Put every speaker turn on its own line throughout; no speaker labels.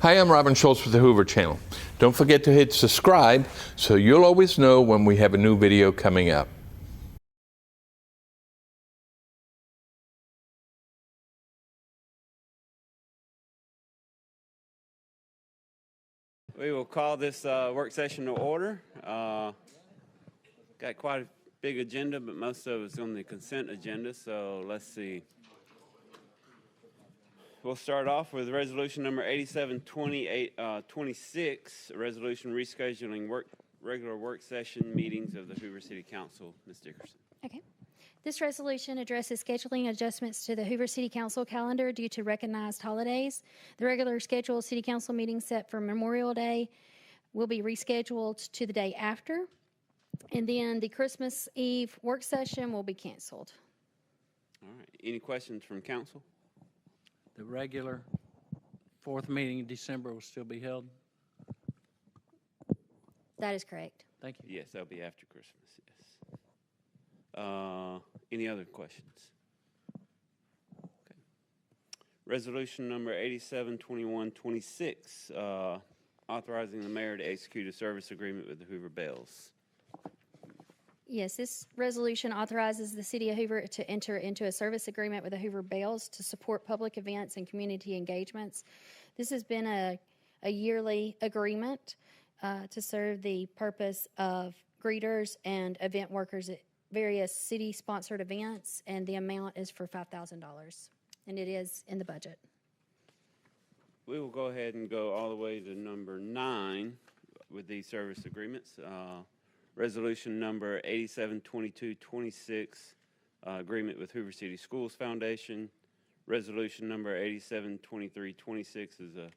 Hi, I'm Robin Schultz with the Hoover Channel. Don't forget to hit subscribe so you'll always know when we have a new video coming up.
We will call this work session to order. Got quite a big agenda, but most of it's on the consent agenda, so let's see. We'll start off with resolution number 8726, a resolution rescheduling regular work session meetings of the Hoover City Council. Ms. Dickerson.
Okay. This resolution addresses scheduling adjustments to the Hoover City Council calendar due to recognized holidays. The regular scheduled City Council meeting set for Memorial Day will be rescheduled to the day after, and then the Christmas Eve work session will be canceled.
All right. Any questions from council?
The regular fourth meeting in December will still be held?
That is correct.
Thank you.
Yes, that'll be after Christmas, yes. Any other questions? Okay. Resolution number 872126, authorizing the mayor to execute a service agreement with the Hoover Bells.
Yes, this resolution authorizes the City of Hoover to enter into a service agreement with the Hoover Bells to support public events and community engagements. This has been a yearly agreement to serve the purpose of greeters and event workers at various city-sponsored events, and the amount is for $5,000, and it is in the budget.
We will go ahead and go all the way to number 9 with these service agreements. Resolution number 872226, agreement with Hoover City Schools Foundation. Resolution number 872326 is a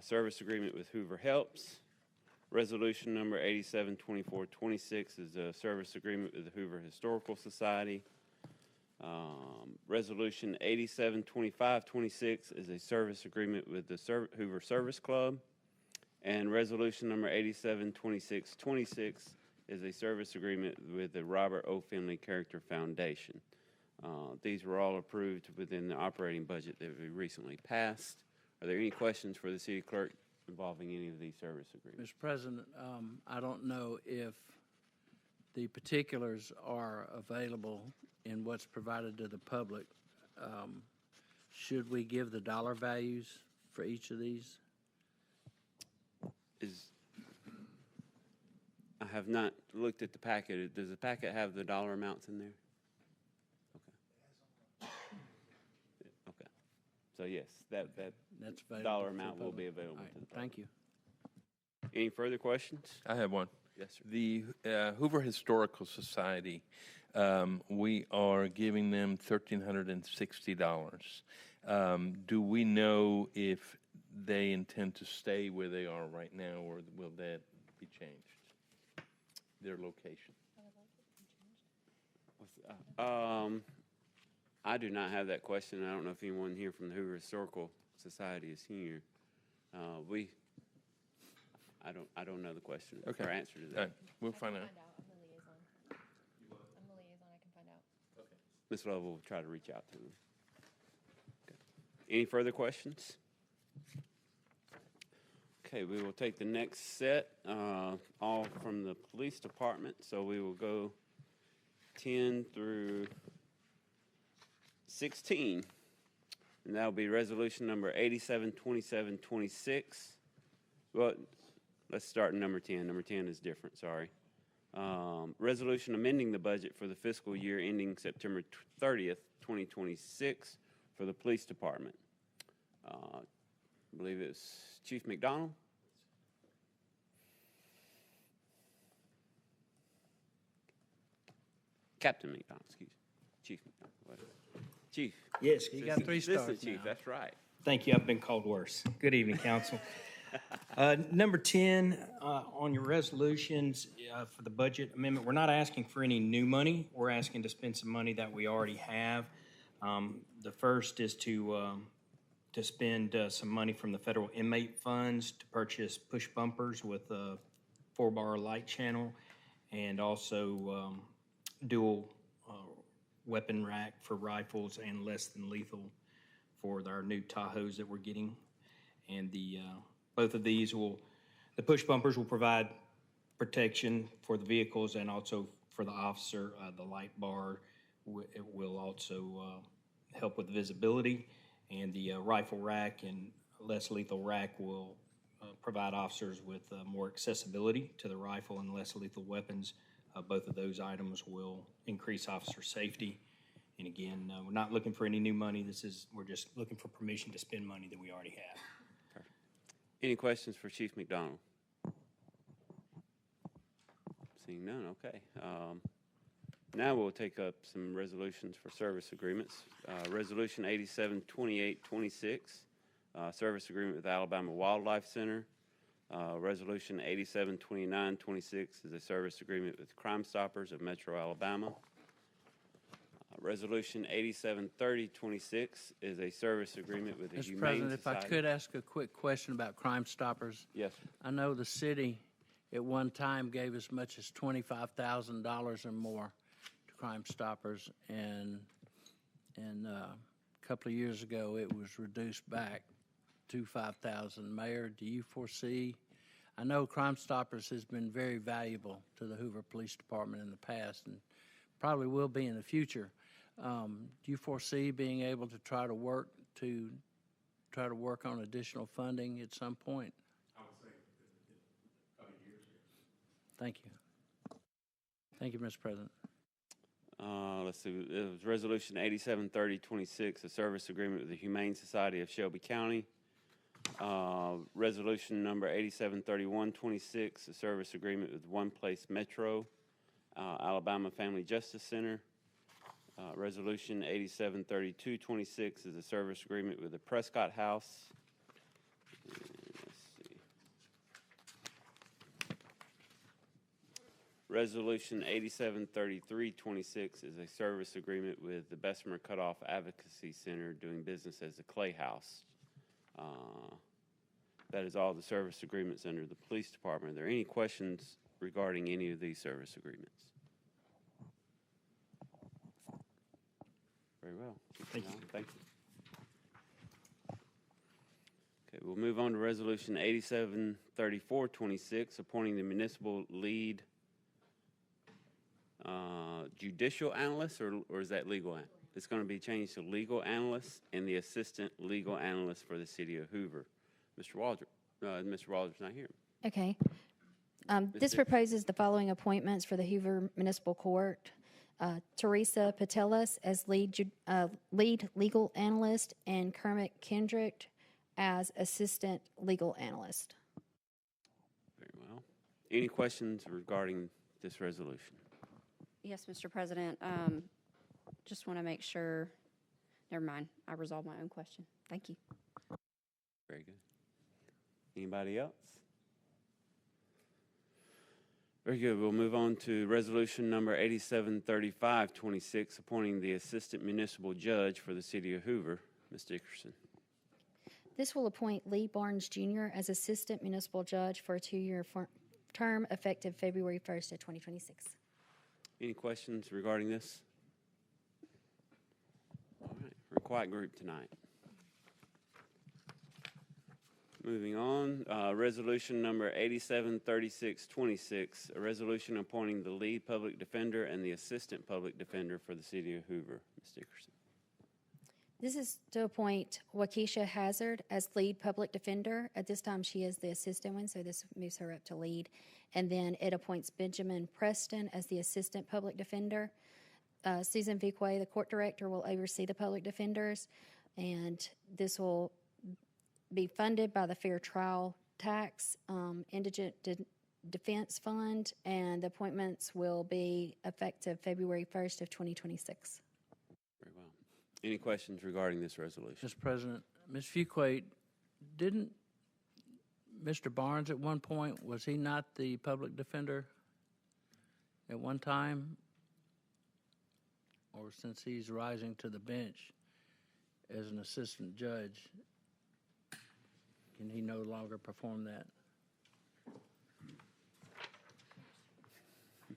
service agreement with Hoover Helps. Resolution number 872426 is a service agreement with the Hoover Historical Society. Resolution 872526 is a service agreement with the Hoover Service Club. And resolution number 872626 is a service agreement with the Robert O. Finley Character Foundation. These were all approved within the operating budget that we recently passed. Are there any questions for the city clerk involving any of these service agreements?
Mr. President, I don't know if the particulars are available in what's provided to the public. Should we give the dollar values for each of these?
I have not looked at the packet. Does the packet have the dollar amounts in there? Okay. Okay. So yes, that
That's available
dollar
to the
amount will
public.
be available
All right,
to the public.
thank you.
Any further questions?
I have one.
Yes, sir.
The Hoover Historical Society, we are giving them $1,360. Do we know if they intend to stay where they are right now, or will that be changed? Their location?
I do not have that question. I don't know if anyone here from the Hoover Historical Society is here. I don't know the question
Okay.
or answer to that.
We'll find out.
I'm the liaison. I'm the liaison. I can find out.
Ms. Lovell will try to reach out to them. Okay. Any further questions? Okay, we will take the next set, all from the police department. So we will go 10 through 16. And that'll be resolution number 872726. Well, let's start in number 10. Number 10 is different, sorry. Resolution amending the budget for the fiscal year ending September 30th, 2026 for the police department. I believe it's Chief McDonald. Captain McDonald, excuse me. Chief McDonald. Chief.
Yes,
You got 3
Assistant
stars
Chief,
now.
that's right.
thank you. I've been called worse. Good evening, council. Number 10, on your resolutions for the budget amendment, we're not asking for any new money. We're asking to spend some money that we already have. The first is to spend some money from the federal inmate funds to purchase push bumpers with a 4-bar light channel, and also dual weapon rack for rifles and less than lethal for our new Tahoes that we're getting. And both of these the push bumpers will provide protection for the vehicles and also for the officer. The light bar it will also help with visibility, and the rifle rack and less lethal rack will provide officers with more accessibility to the rifle and less lethal weapons. Both of those items will increase officer safety. And again, we're not looking for any new money. We're just looking for permission to spend money that we already have.
Any questions for Chief McDonald? Seeing none, okay. Now we'll take up some resolutions for service agreements. Resolution 872826, service agreement with Alabama Wildlife Center. Resolution 872926 is a service agreement with Crime Stoppers of Metro Alabama. Resolution 873026 is a service agreement with the
Mr.
Humane
President, if I
Society.
could ask a quick question about Crime Stoppers.
Yes, sir.
I know the city at one time gave as much as $25,000 or more to Crime Stoppers, and a couple of years ago it was reduced back to $5,000. Mayor, do you foresee? I know Crime Stoppers has been very valuable to the Hoover Police Department in the past, and probably will be in the future. Do you foresee being able to try to work on additional funding at some point?
I would say in the coming years.
Thank you. Thank you, Mr. President.
Let's see, it was Resolution 873026, a service agreement with the Humane Society of Shelby County. Resolution number 873126, a service agreement with One Place Metro, Alabama Family Justice Center. Resolution 873226 is a service agreement with the Prescott House. Let's see. Resolution 873326 is a service agreement with the Bessemer Cutoff Advocacy Center doing business as the Clay House. That is all the service agreements under the police department. Are there any questions regarding any of these service agreements? Very well.
Thank you.
Thank you. Okay, we'll move on to Resolution 873426, appointing the municipal lead judicial analyst, or is that legal analyst? It's going to be changed to legal analyst and the assistant legal analyst for the city of Hoover. Mr. Waldrop, Mr. Waldrop's not here.
Okay. This proposes the following appointments for the Hoover Municipal Court. Teresa Patelis as lead legal analyst and Kermit Kendrick as assistant legal analyst.
Very well. Any questions regarding this resolution?
Yes, Mr. President. Just want to make sure, never mind, I resolved my own question. Thank you.
Very good. Anybody else? Very good. We'll move on to resolution number 873526, appointing the assistant municipal judge for the city of Hoover. Ms. Dickerson.
This will appoint Lee Barnes Jr. as assistant municipal judge for a 2-year term effective February 1st of 2026.
Any questions regarding this? All right, we're a quiet group tonight. Moving on, resolution number 873626, a resolution appointing the lead public defender and the assistant public defender for the city of Hoover. Ms. Dickerson.
This is to appoint Waukesha Hazard as lead public defender. At this time, she is the assistant one, so this moves her up to lead. And then it appoints Benjamin Preston as the assistant public defender. Susan Viquay, the court director, will oversee the public defenders, and this will be funded by the Fair Trial Tax Indigent Defense Fund, and the appointments will be effective February 1st of 2026.
Very well. Any questions regarding this resolution?
Mr. President, Ms. Fuquay, didn't Mr. Barnes at one point, was he not the public defender at one time? Or since he's rising to the bench as an assistant judge, can he no longer perform that?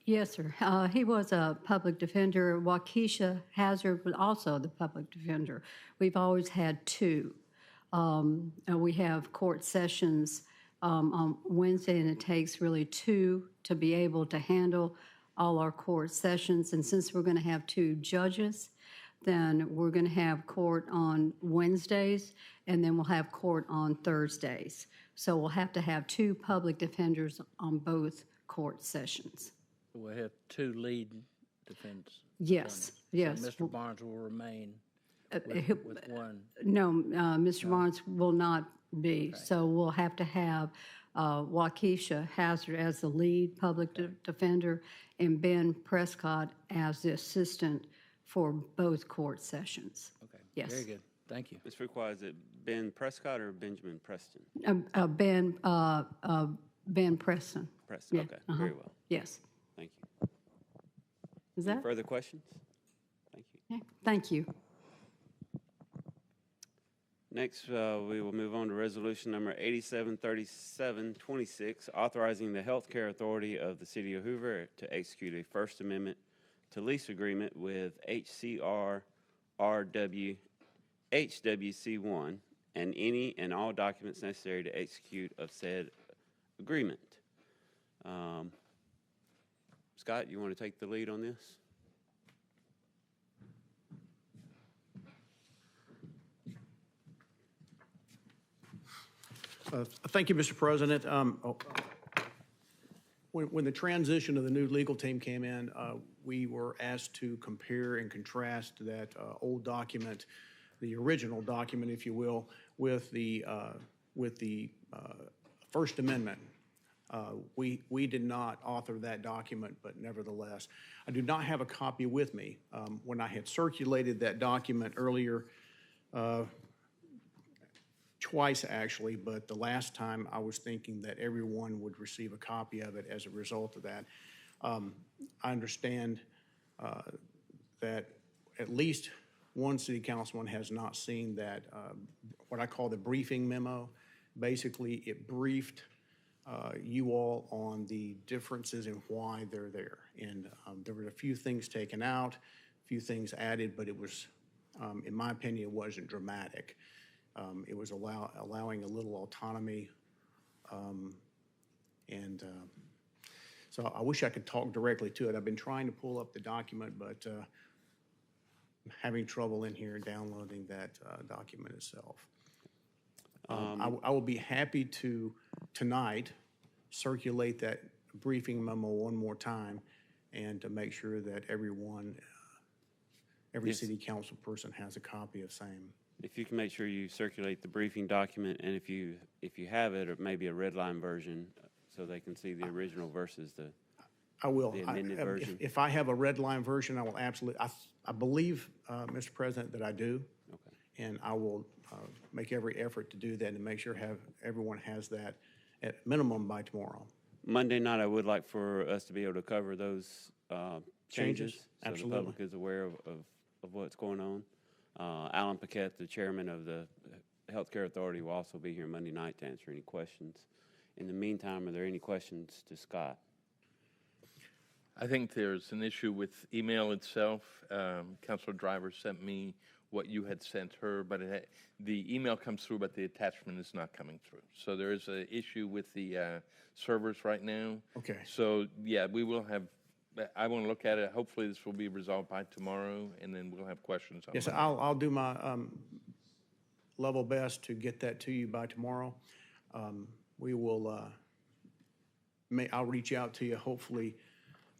Yes, sir. He was a public defender. Waukesha Hazard was also the public defender. We've always had two. We have court sessions on Wednesday, and it takes really 2 to be able to handle all our court sessions. And since we're going to have 2 judges, then we're going to have court on Wednesdays, and then we'll have court on Thursdays. So we'll have to have 2 public defenders on both court sessions.
We'll have 2 lead defendants.
Yes, yes.
So Mr. Barnes will remain with one.
No, Mr. Barnes will not be. So we'll have to have Waukesha Hazard as the lead public defender and Ben Prescott as the assistant for both court sessions.
Okay.
Yes.
Very good. Thank you.
Ms. Fuqua, is it Ben Prescott or Benjamin Preston?
Ben Preston.
Preston,
Yeah,
okay, very well.
Yes.
Thank you.
Is
Any
that?
further questions? Thank you.
Yeah. Thank you.
Next, we will move on to resolution number 873726, authorizing the Healthcare Authority of the City of Hoover to execute a First Amendment to lease agreement with HCR-RW HWC1 and any and all documents necessary to execute of said agreement. Scott, you want to take the lead on this?
Thank you, Mr. President. When the transition of the new legal team came in, we were asked to compare and contrast that old document, the original document, if you will, with the First Amendment. We did not author that document, but nevertheless, I do not have a copy with me. When I had circulated that document earlier, twice actually, but the last time I was thinking that everyone would receive a copy of it as a result of that. I understand that at least one city councilman has not seen that, what I call the briefing memo. Basically, it briefed you all on the differences and why they're there. And there were a few things taken out, a few things added, but it was, in my opinion, it wasn't dramatic. It was allowing a little autonomy. So I wish I could talk directly to it. I've been trying to pull up the document, but I'm having trouble in here downloading that document itself. I will be happy to, tonight, circulate that briefing memo one more time and to make sure that everyone, every
Yes.
city council person has a copy of same.
If you can make sure you circulate the briefing document, and if you have it, or maybe a red line version, so they can see the original versus the.
I will.
The amended version.
If I have a red line version, I will absolutely, I believe, Mr. President, that I do.
Okay.
And I will make every effort to do that and make sure everyone has that at minimum by tomorrow.
Monday night, I would like for us to be able to cover those changes. So
Absolutely.
the public is aware of what's going on. Alan Paquette, the chairman of the Healthcare Authority, will also be here Monday night to answer any questions. In the meantime, are there any questions to Scott?
I think there's an issue with email itself. Councilor Driver sent me what you had sent her, but the email comes through, but the attachment is not coming through. So there is an issue with the servers right now.
Okay.
So, yeah, we will have, I want to look at it. Hopefully this will be resolved by tomorrow, and then we'll have questions on
Yes,
Monday.
I'll do my level best to get that to you by tomorrow. We will, I'll reach out to you, hopefully.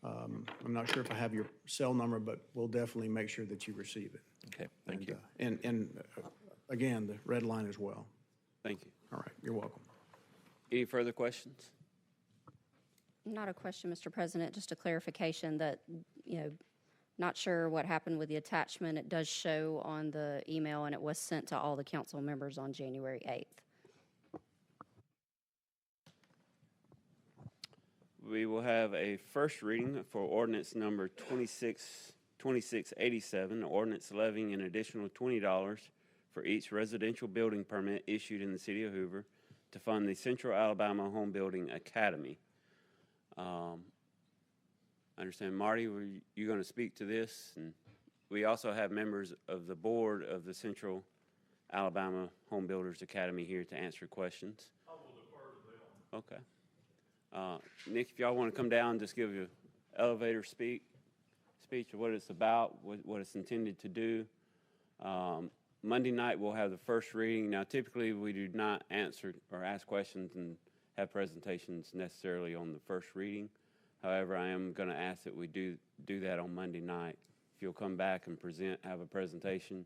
I'm not sure if I have your cell number, but we'll definitely make sure that you receive it.
Okay, thank you.
And again, the red line as well.
Thank you.
All right, you're welcome.
Any further questions?
Not a question, Mr. President, just a clarification that, not sure what happened with the attachment. It does show on the email, and it was sent to all the council members on January 8th.
We will have a first reading for ordinance number 2687, ordinance levying an additional $20 for each residential building permit issued in the city of Hoover to fund the Central Alabama Home Building Academy. I understand, Marty, were you going to speak to this? And we also have members of the board of the Central Alabama Home Builders Academy here to answer questions. Okay. Nick, if y'all want to come down, just give you elevator speech of what it's about, what it's intended to do. Monday night, we'll have the first reading. Now, typically, we do not answer or ask questions and have presentations necessarily on the first reading. However, I am going to ask that we do that on Monday night. If you'll come back and have a presentation,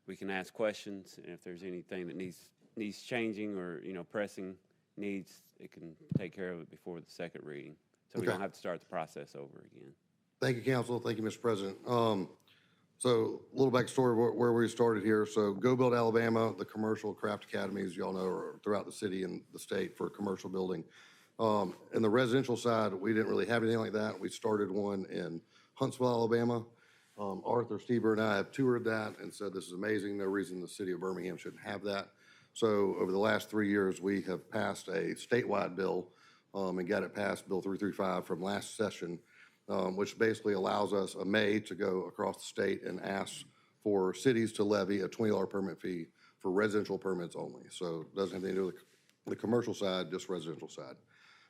we can ask questions, and if there's anything that needs changing or, pressing needs, it can take care of it before the second reading. So we
Okay.
don't have to start the process over again.
Thank you, Council. Thank you, Mr. President. So a little backstory of where we started here. So Go Build Alabama, the commercial craft academies, y'all know, are throughout the city and the state for commercial building. In the residential side, we didn't really have anything like that. We started one in Huntsville, Alabama. Arthur, Stever, and I have toured that and said, this is amazing. No reason the city of Birmingham shouldn't have that. So over the last 3 years, we have passed a statewide bill and got it passed, Bill 335 from last session, which basically allows us a May to go across the state and ask for cities to levy a $20 permit fee for residential permits only. So it doesn't have anything to do with the commercial side, just residential side.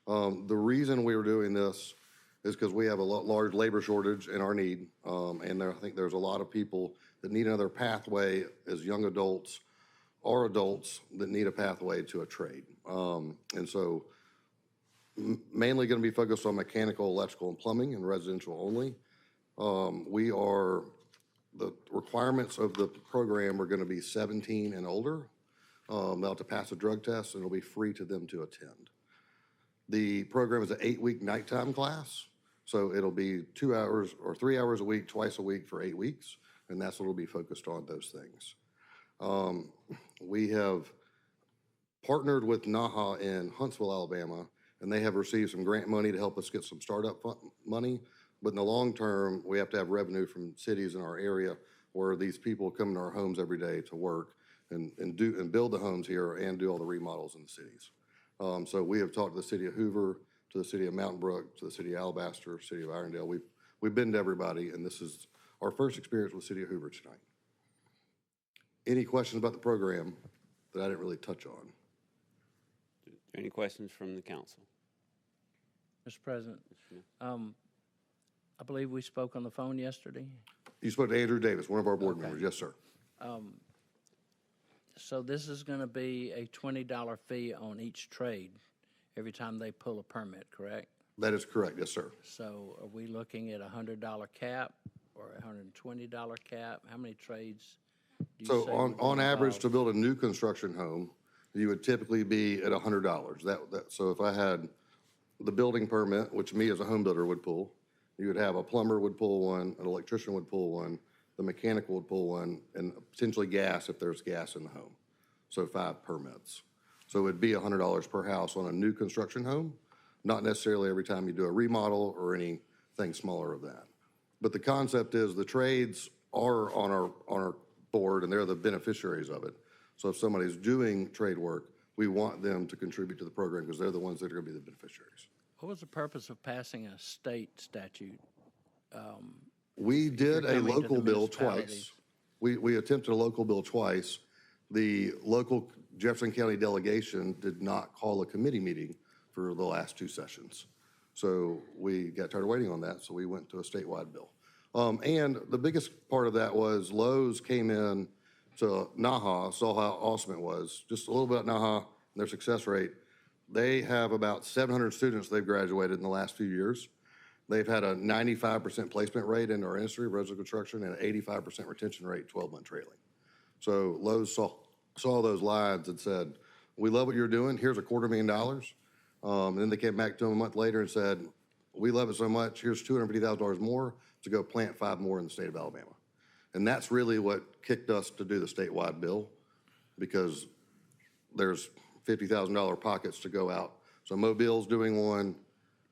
The reason we were doing this is because we have a large labor shortage in our need. And I think there's a lot of people that need another pathway as young adults or adults that need a pathway to a trade. And so mainly going to be focused on mechanical, electrical, and plumbing and residential only. The requirements of the program are going to be 17 and older. They'll have to pass a drug test, and it'll be free to them to attend. The program is an 8-week nighttime class, so it'll be 2 hours or 3 hours a week, twice a week for 8 weeks, and that's what it'll be focused on, those things. We have partnered with NAHA in Huntsville, Alabama, and they have received some grant money to help us get some startup money. But in the long term, we have to have revenue from cities in our area where these people come into our homes every day to work and build the homes here and do all the remodels in the cities. So we have talked to the city of Hoover, to the city of Mountain Brook, to the city of Alabaster, city of Irondale. We've been to everybody, and this is our first experience with the city of Hoover tonight. Any questions about the program that I didn't really touch on?
Any questions from the council?
Mr. President, I believe we spoke on the phone yesterday.
You spoke to Andrew Davis, one of our board
Okay.
members. Yes, sir.
So this is going to be a $20 fee on each trade every time they pull a permit, correct?
That is correct. Yes, sir.
So are we looking at a $100 cap or a $120 cap? How many trades do you
So
say
on
would be
average, to
involved?
build a new construction home, you would typically be at $100. So if I had the building permit, which me as a home builder would pull, you would have a plumber would pull one, an electrician would pull one, the mechanical would pull one, and potentially gas if there's gas in the home. So 5 permits. So it would be $100 per house on a new construction home, not necessarily every time you do a remodel or anything smaller of that. But the concept is the trades are on our board, and they're the beneficiaries of it. So if somebody's doing trade work, we want them to contribute to the program because they're the ones that are going to be the beneficiaries.
What was the purpose of passing a state statute?
We did a
coming to the
local bill
municipalities.
twice. We attempted a local bill twice. The local Jefferson County delegation did not call a committee meeting for the last 2 sessions. So we got tired of waiting on that, so we went to a statewide bill. And the biggest part of that was Lowe's came in to NAHA, saw how awesome it was. Just a little bit about NAHA and their success rate. They have about 700 students they've graduated in the last few years. They've had a 95% placement rate in our industry, residential construction, and an 85% retention rate, 12-month trailing. So Lowe's saw those lines and said, we love what you're doing. Here's $250,000. And then they came back to them a month later and said, we love it so much. Here's $250,000 more to go plant 5 more in the state of Alabama. And that's really what kicked us to do the statewide bill, because there's $50,000 pockets to go out. So Mobile's doing one,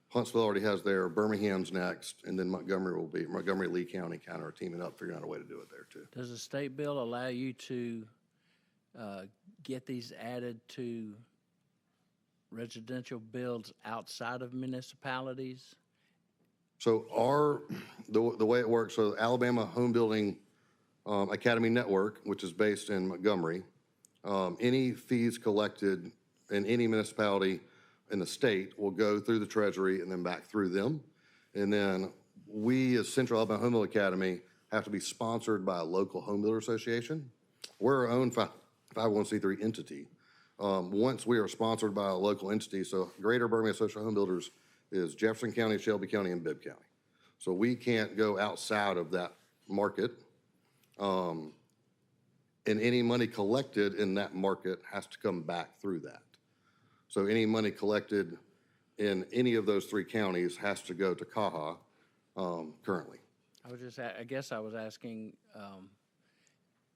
Huntsville already has their, Birmingham's next, and then Montgomery, Lee County kind of are teaming up, figuring out a way to do it there too.
Does the state bill allow you to get these added to residential builds outside of municipalities?
So the way it works, so Alabama home building Academy Network, which is based in Montgomery. Any fees collected in any municipality in the state will go through the Treasury and then back through them. And then we, as Central Alabama Home Builder Academy, have to be sponsored by a local home builder association. We're our own 501c3 entity. Once we are sponsored by a local entity, so Greater Birmingham Association of Home Builders is Jefferson County, Shelby County, and Bibb County. So we can't go outside of that market. And any money collected in that market has to come back through that. So any money collected in any of those 3 counties has to go to CAHA currently.
I guess I was asking,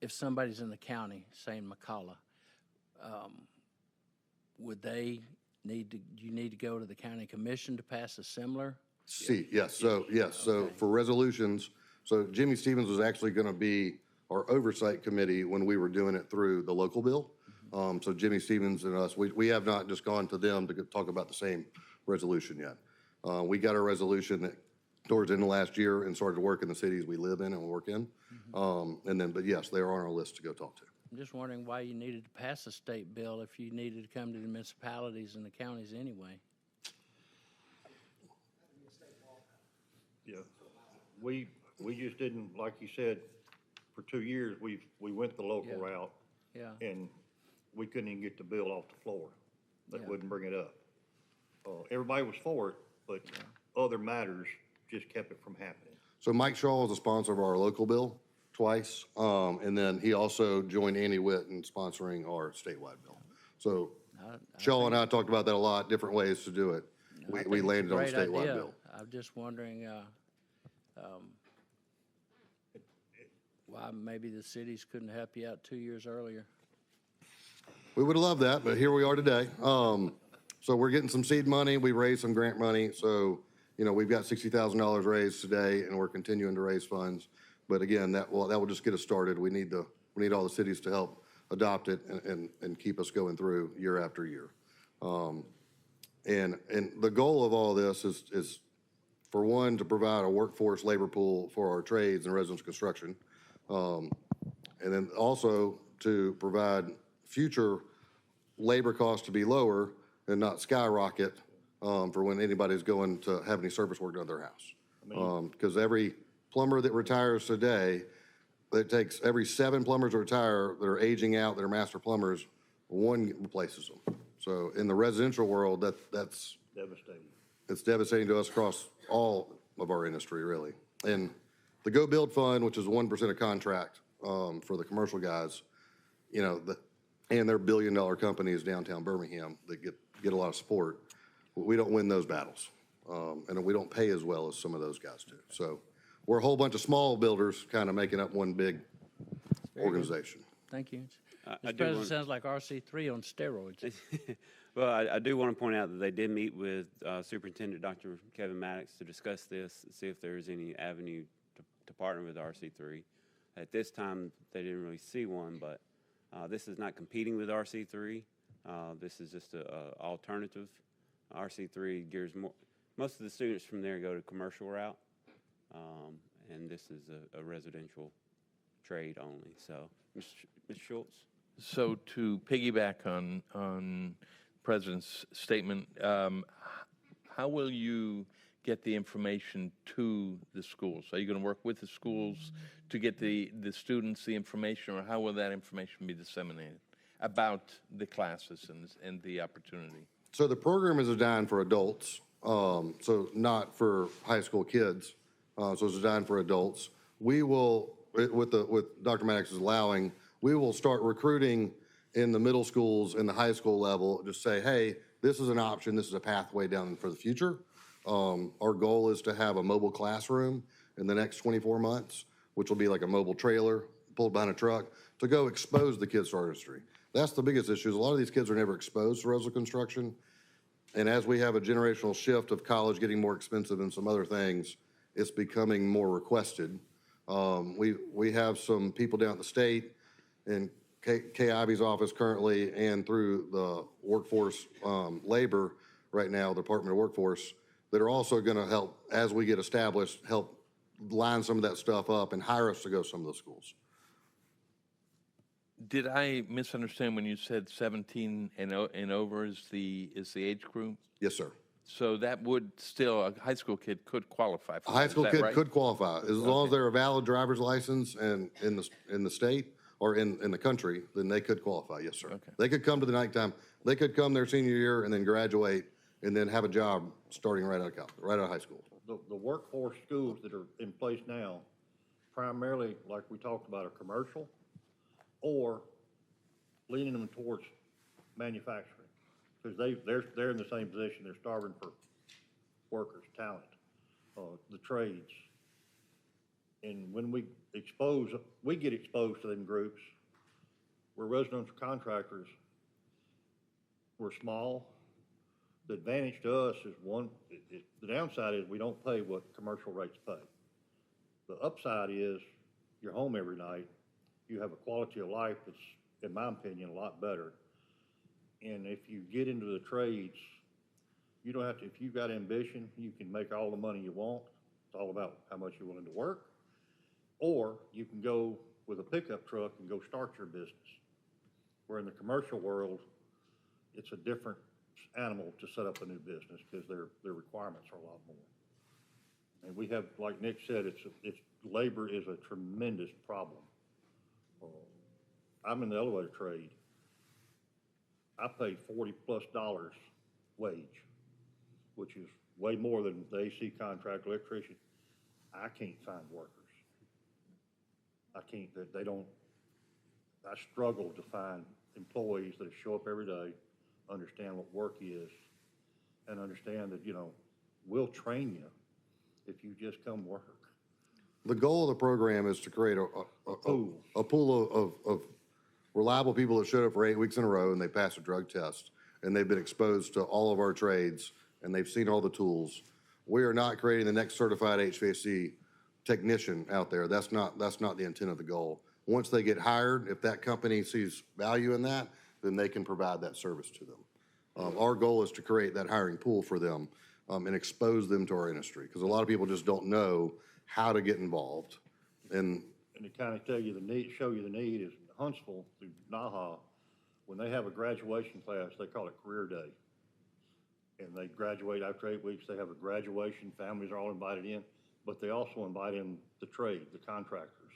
if somebody's in the county, say in McCalla, would they you need to go to the county commission to pass a similar?
Yes, so for resolutions, so Jimmy Stevens was actually going to be our oversight committee when we were doing it through the local bill. So Jimmy Stevens and us, we have not just gone to them to talk about the same resolution yet. We got a resolution that towards the end of last year and started to work in the cities we live in and work in. But yes, they are on our list to go talk to.
I'm just wondering why you needed to pass a state bill if you needed to come to the municipalities and the counties anyway.
Yeah, we just didn't, like you said, for 2 years, we went the local
Yeah.
route,
Yeah.
and we couldn't even get the bill off the floor. They
Yeah.
wouldn't bring it up. Everybody was for it, but other matters just kept it from happening.
So Mike Shaw is a sponsor of our local bill twice, and then he also joined Andy Witt in sponsoring our statewide bill. So Shaw and I talked about that a lot, different ways to do it. We landed on a
Great
statewide
idea.
bill.
I'm just wondering why maybe the cities couldn't help you out 2 years earlier.
We would have loved that, but here we are today. So we're getting some seed money. We raised some grant money. So, we've got $60,000 raised today, and we're continuing to raise funds. But again, that will just get us started. We need all the cities to help adopt it and keep us going through year after year. And the goal of all this is for one, to provide a workforce labor pool for our trades and residential construction. And then also to provide future labor costs to be lower and not skyrocket for when anybody's going to have any service work done at their house. Because every plumber that retires today, it takes every 7 plumbers that retire that are aging out, that are master plumbers, 1 replaces them. So in the residential world, that's
Devastating.
it's devastating to us across all of our industry, really. And the Go Build Fund, which is 1% of contract for the commercial guys, and they're billion-dollar companies downtown Birmingham that get a lot of support. We don't win those battles, and we don't pay as well as some of those guys do. So we're a whole bunch of small builders kind of making up one big organization.
Thank you.
I
This
do
president
want-
sounds like RC3 on steroids.
Well, I do want to point out that they did meet with Superintendent Dr. Kevin Maddox to discuss this, see if there's any avenue to partner with RC3. At this time, they didn't really see one, but this is not competing with RC3. This is just an alternative. RC3 gears more. Most of the students from there go to commercial route, and this is a residential trade only. So, Ms. Schultz?
So to piggyback on President's statement, how will you get the information to the schools? Are you going to work with the schools to get the students the information, or how will that information be disseminated about the classes and the opportunity?
So the program is designed for adults, so not for high school kids. So it's designed for adults. We will, with Dr. Maddox is allowing, we will start recruiting in the middle schools and the high school level, just say, hey, this is an option, this is a pathway down for the future. Our goal is to have a mobile classroom in the next 24 months, which will be like a mobile trailer pulled behind a truck to go expose the kids to our industry. That's the biggest issue. Is a lot of these kids are never exposed to residential construction. And as we have a generational shift of college getting more expensive and some other things, it's becoming more requested. We have some people down at the state in Kay Ivy's office currently and through the workforce labor right now, the Department of Workforce, that are also going to help, as we get established, help line some of that stuff up and hire us to go to some of those schools.
Did I misunderstand when you said 17 and over is the age group?
Yes, sir.
So that would still, a high school kid could qualify for
A
that,
high
is
school
that
kid
right?
could qualify, as long as they're a valid driver's license and in the state or in the country, then they could qualify, yes, sir.
Okay.
They could come to the nighttime, they could come their senior year and then graduate and then have a job starting right out of high school.
The workforce schools that are in place now, primarily, like we talked about, are commercial or leaning them towards manufacturing. Because they're in the same position, they're starving for workers, talent, the trades. And when we get exposed to them groups, we're residential contractors, we're small. The advantage to us is the downside is we don't pay what commercial rates pay. The upside is you're home every night, you have a quality of life that's, in my opinion, a lot better. And if you get into the trades, you don't have to, if you've got ambition, you can make all the money you want. It's all about how much you're willing to work. Or you can go with a pickup truck and go start your business. Where in the commercial world, it's a different animal to set up a new business because their requirements are a lot more. And we have, like Nick said, labor is a tremendous problem. I'm in the elevator trade. I pay $40+ wage, which is way more than the AC contract electrician. I can't find workers. I can't, they don't, I struggle to find employees that show up every day, understand what work is, and understand that, we'll train you if you just come work.
The goal of the program is to create a pool of reliable people that showed up for 8 weeks in a row and they passed a drug test and they've been exposed to all of our trades and they've seen all the tools. We are not creating the next certified HVAC technician out there. That's not the intent of the goal. Once they get hired, if that company sees value in that, then they can provide that service to them. Our goal is to create that hiring pool for them and expose them to our industry because a lot of people just don't know how to get involved. And
to kind of tell you the need, show you the need is Huntsville through NAHA, when they have a graduation class, they call it career day. And they graduate after 8 weeks, they have a graduation, families are all invited in, but they also invite in the trade, the contractors.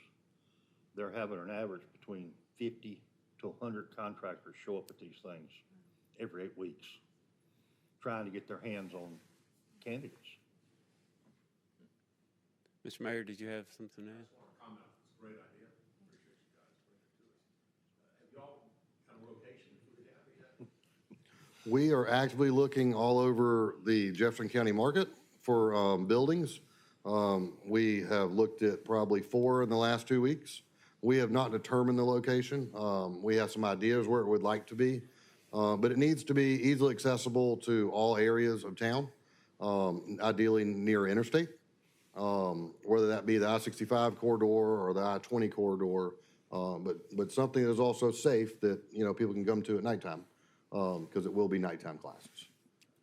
They're having an average between 50 to 100 contractors show up at these things every 8 weeks, trying to get their hands on candidates.
Mr. Mayor, did you have something to add?
Great idea. Appreciate you guys bringing it to us. Have y'all got a location figured out yet?
we are actively looking all over the Jefferson County market for buildings. We have looked at probably 4 in the last 2 weeks. We have not determined the location. We have some ideas where it would like to be, but it needs to be easily accessible to all areas of town, ideally near interstate, whether that be the I-65 corridor or the I-20 corridor, but something that is also safe that, people can come to at nighttime, because it will be nighttime classes.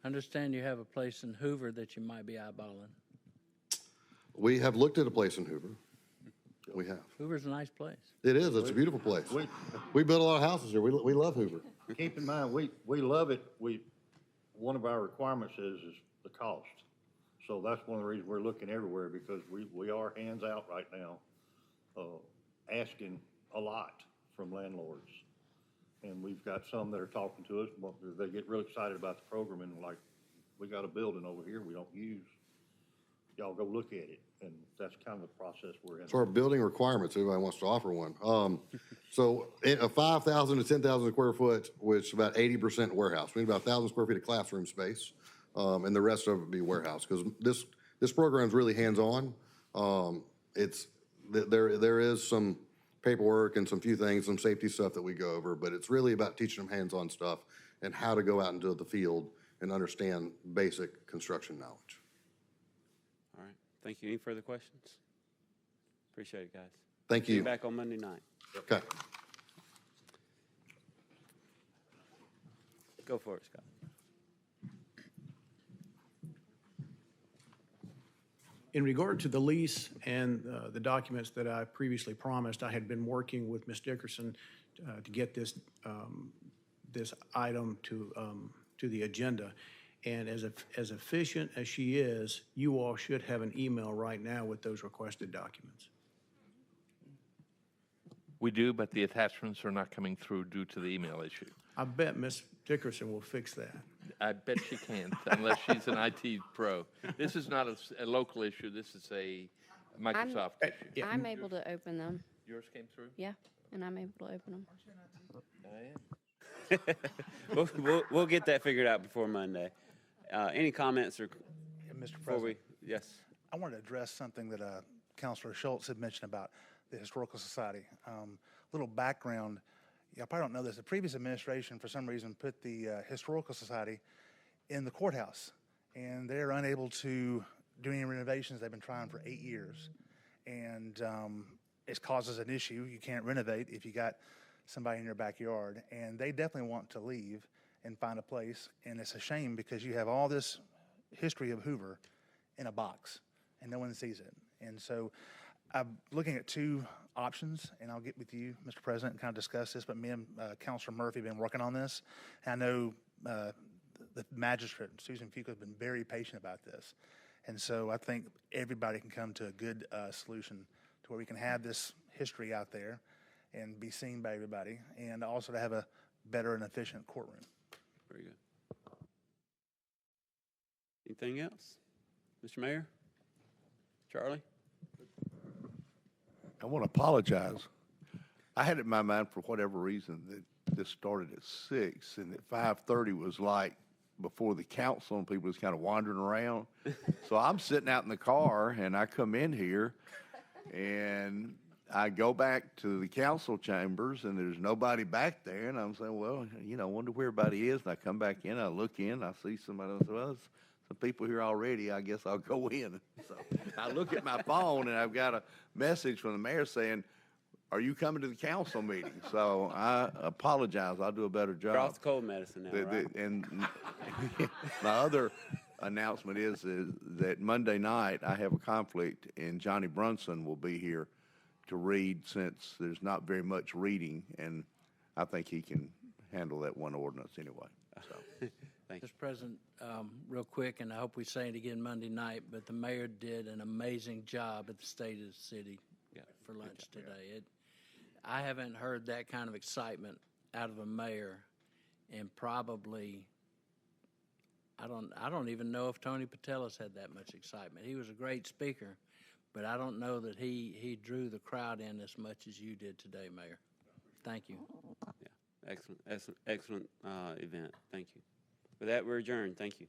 I understand you have a place in Hoover that you might be eyeballing.
We have looked at a place in Hoover. We have.
Hoover's a nice place.
It is. It's a beautiful place. We built a lot of houses here. We love Hoover.
Keep in mind, we love it. One of our requirements is the cost. So that's one of the reasons we're looking everywhere, because we are hands out right now, asking a lot from landlords. And we've got some that are talking to us, they get real excited about the program and like, we got a building over here we don't use. Y'all go look at it. And that's kind of the process we're in.
So our building requirements, if anybody wants to offer one. So a 5,000 to 10,000 square foot, which is about 80% warehouse. We need about 1,000 square feet of classroom space, and the rest of it would be warehouse. Because this program is really hands-on. There is some paperwork and some few things, some safety stuff that we go over, but it's really about teaching them hands-on stuff and how to go out into the field and understand basic construction knowledge.
All right. Thank you. Any further questions? Appreciate it, guys.
Thank
See you
you.
back on Monday night.
Okay.
Go for it, Scott.
In regard to the lease and the documents that I previously promised, I had been working with Ms. Dickerson to get this, this item to the agenda. And as efficient as she is, you all should have an email right now with those requested documents.
We do, but the attachments are not coming through due to the email issue.
I bet Ms. Dickerson will fix that.
I bet she can't unless she's an IT pro. This is not a local issue. This is a Microsoft issue.
Yeah.
I'm able to open them,
Yours came through?
yeah, and I'm able to open them.
We'll get that figured out before Monday. Any comments or
Mr.
before we,
President,
yes?
I wanted to address something that Councilor Schultz had mentioned about the Historical Society. Little background, I probably don't know this, the previous administration, for some reason, put the Historical Society in the courthouse, and they're unable to do any renovations. They've been trying for 8 years, and it causes an issue. You can't renovate if you got somebody in your backyard, and they definitely want to leave and find a place, and it's a shame because you have all this history of Hoover in a box, and no one sees it. And so I'm looking at two options, and I'll get with you, Mr. President, and kind of discuss this, but me and Councilor Murphy have been working on this. And I know the magistrate, Susan Fuqua, has been very patient about this. And so I think everybody can come to a good solution to where we can have this history out there and be seen by everybody, and also to have a better and efficient courtroom.
Very good. Anything else? Mr. Mayor? Charlie?
I want to apologize. I had it in my mind for whatever reason that this started at 6 and that 5:30 was like before the council and people was kind of wandering around. So I'm sitting out in the car and I come in here and I go back to the council chambers and there's nobody back there. And I'm saying, well, I wonder where everybody is. And I come back in, I look in, I see somebody else. Well, there's some people here already. I guess I'll go in. So I look at my phone and I've got a message from the mayor saying, are you coming to the council meeting? So I apologize. I'll do a better job.
Cross the cold medicine now, right?
And my other announcement is that Monday night I have a conflict and Johnny Brunson will be here to read since there's not very much reading, and I think he can handle that one ordinance anyway. So.
Thank you.
Mr. President, real quick, and I hope we say it again Monday night, but the mayor did an amazing job at the State of the City for lunch today. I haven't heard that kind of excitement out of a mayor, and probably I don't even know if Tony Patelis had that much excitement. He was a great speaker, but I don't know that he drew the crowd in as much as you did today, Mayor. Thank you.
Yeah, excellent event. Thank you. With that, we're adjourned. Thank you.